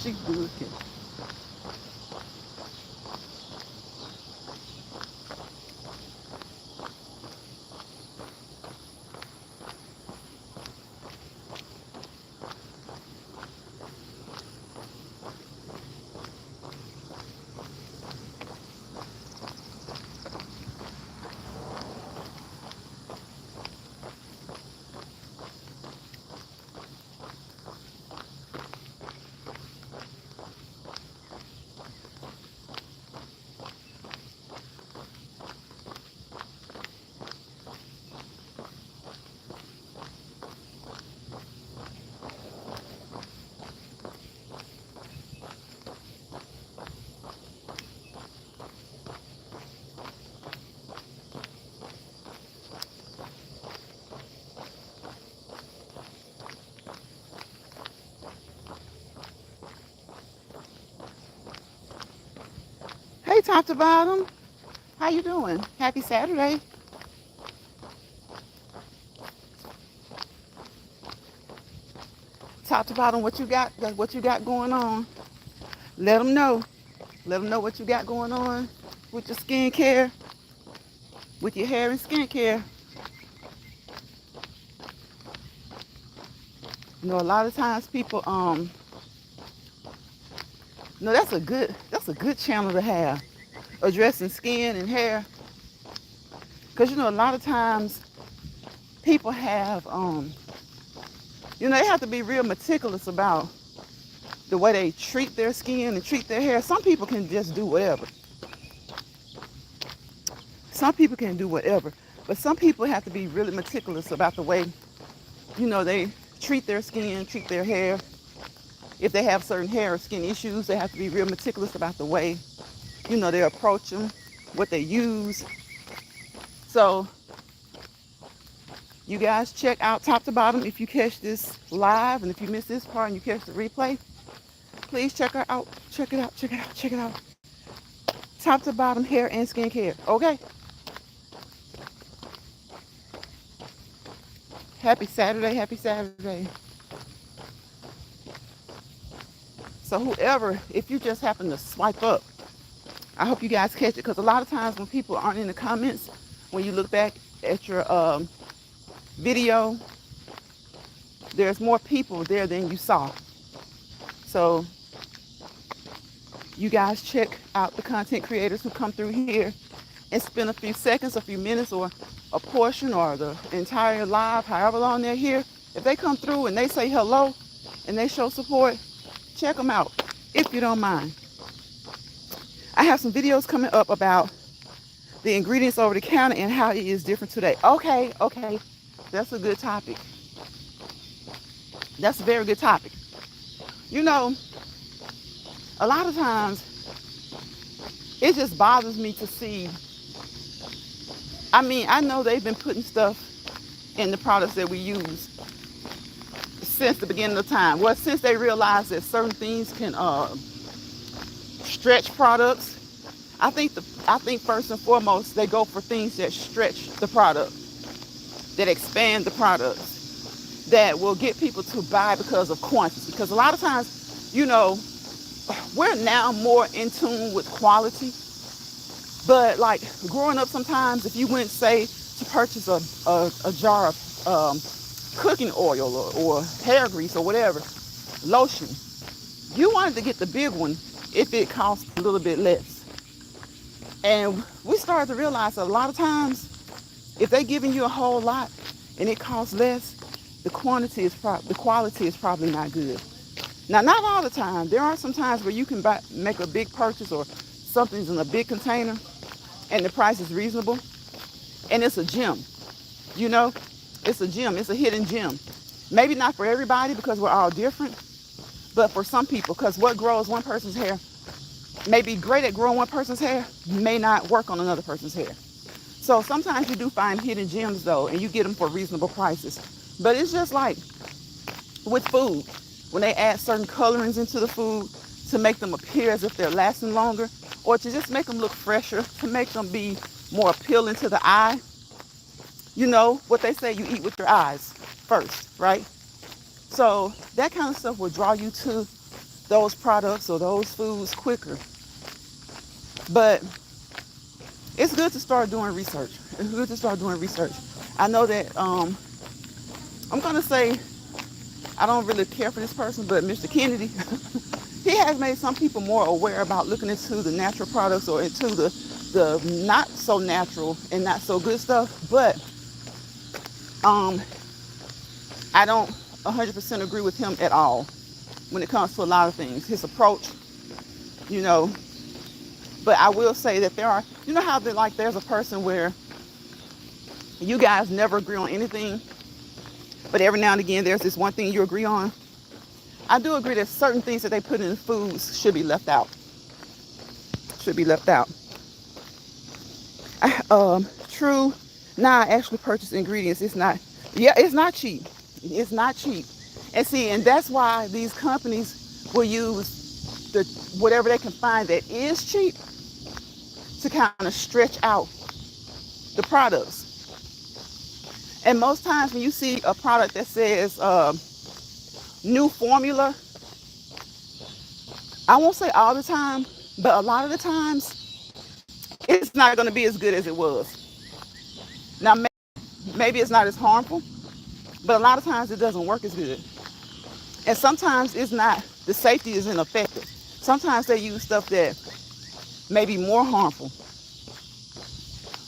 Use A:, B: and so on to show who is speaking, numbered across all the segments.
A: She good. Hey, top to bottom. How you doing? Happy Saturday. Top to bottom, what you got? What you got going on? Let them know. Let them know what you got going on with your skincare, with your hair and skincare. You know, a lot of times people, no, that's a good channel to have, addressing skin and hair. Cause you know, a lot of times people have, they have to be real meticulous about the way they treat their skin and treat their hair. Some people can just do whatever. Some people can do whatever, but some people have to be really meticulous about the way, they treat their skin, treat their hair. If they have certain hair or skin issues, they have to be real meticulous about the way, they approach them, what they use. So you guys check out top to bottom if you catch this live, and if you miss this part and you catch the replay, please check her out. Check it out. Check it out. Check it out. Top to bottom hair and skincare. Okay. Happy Saturday. Happy Saturday. So whoever, if you just happen to swipe up, I hope you guys catch it, because a lot of times when people aren't in the comments, when you look back at your video, there's more people there than you saw. So you guys check out the content creators who come through here and spend a few seconds, a few minutes, or a portion, or the entire live, however long they're here. If they come through and they say hello and they show support, check them out if you don't mind. I have some videos coming up about the ingredients over the counter and how it is different today. Okay. That's a good topic. That's a very good topic. A lot of times it just bothers me to see. I know they've been putting stuff in the products that we use since the beginning of time. Well, since they realized that certain things can stretch products. I think first and foremost they go for things that stretch the product, that expand the products, that will get people to buy because of quantity. Because a lot of times, we're now more in tune with quality. But like growing up, sometimes if you went, say, to purchase a jar of cooking oil or hair grease or whatever, lotion, you wanted to get the big one if it costs a little bit less. And we started to realize that a lot of times, if they're giving you a whole lot and it costs less, the quality is probably not good. Now, not all the time. There are some times where you can make a big purchase, or something's in a big container and the price is reasonable, and it's a gem. It's a gem. It's a hidden gem. Maybe not for everybody, because we're all different, but for some people, because what grows one person's hair may be great at growing one person's hair, may not work on another person's hair. So sometimes you do find hidden gems, though, and you get them for reasonable prices. But it's just like with food, when they add certain colorings into the food to make them appear as if they're lasting longer, or to just make them look fresher, to make them be more appealing to the eye. You know what they say, you eat with your eyes first, right? So that kind of stuff will draw you to those products or those foods quicker. But it's good to start doing research. It's good to start doing research. I know that I'm gonna say I don't really care for this person, but Mr. Kennedy, he has made some people more aware about looking into the natural products or into the not so natural and not so good stuff. But I don't 100% agree with him at all when it comes to a lot of things. His approach, you know. But I will say that there are, you know how there's a person where you guys never agree on anything, but every now and again there's this one thing you agree on. I do agree that certain things that they put in foods should be left out. Should be left out. True. Now I actually purchase ingredients. It's not cheap. It's not cheap. And see, and that's why these companies will use whatever they can find that is cheap to kind of stretch out the products. And most times when you see a product that says new formula, I won't say all the time, but a lot of the times it's not going to be as good as it was. Now maybe it's not as harmful, but a lot of times it doesn't work as good. And sometimes it's not, the safety isn't effective. Sometimes they use stuff that may be more harmful.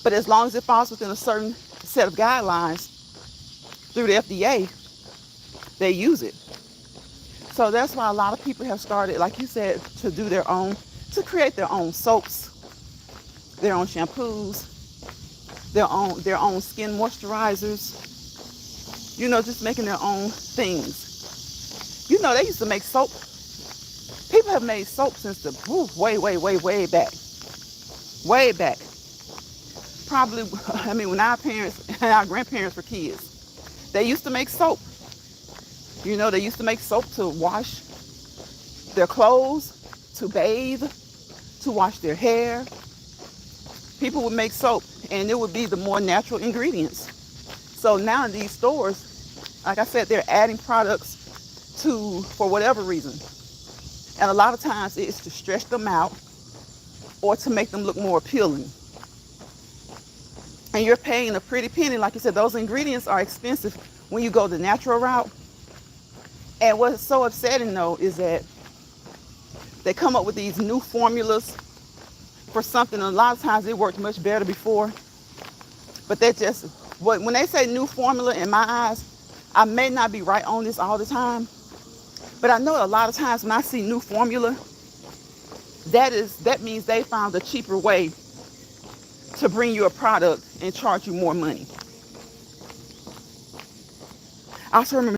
A: But as long as it falls within a certain set of guidelines through the FDA, they use it. So that's why a lot of people have started, like you said, to create their own soaps, their own shampoos, their own skin moisturizers, you know, just making their own things. You know, they used to make soap. People have made soap since way back. Way back. Probably, I mean, when our parents and our grandparents were kids, they used to make soap. You know, they used to make soap to wash their clothes, to bathe, to wash their hair. People would make soap, and it would be the more natural ingredients. So now in these stores, like I said, they're adding products for whatever reason. And a lot of times it's to stretch them out or to make them look more appealing. And you're paying a pretty penny. Like you said, those ingredients are expensive when you go the natural route. And what's so upsetting, though, is that they come up with these new formulas for something. A lot of times it worked much better before. But when they say new formula, in my eyes, I may not be right on this all the time. But I know a lot of times when I see new formula, that means they found a cheaper way to bring you a product and charge you more money. I also remember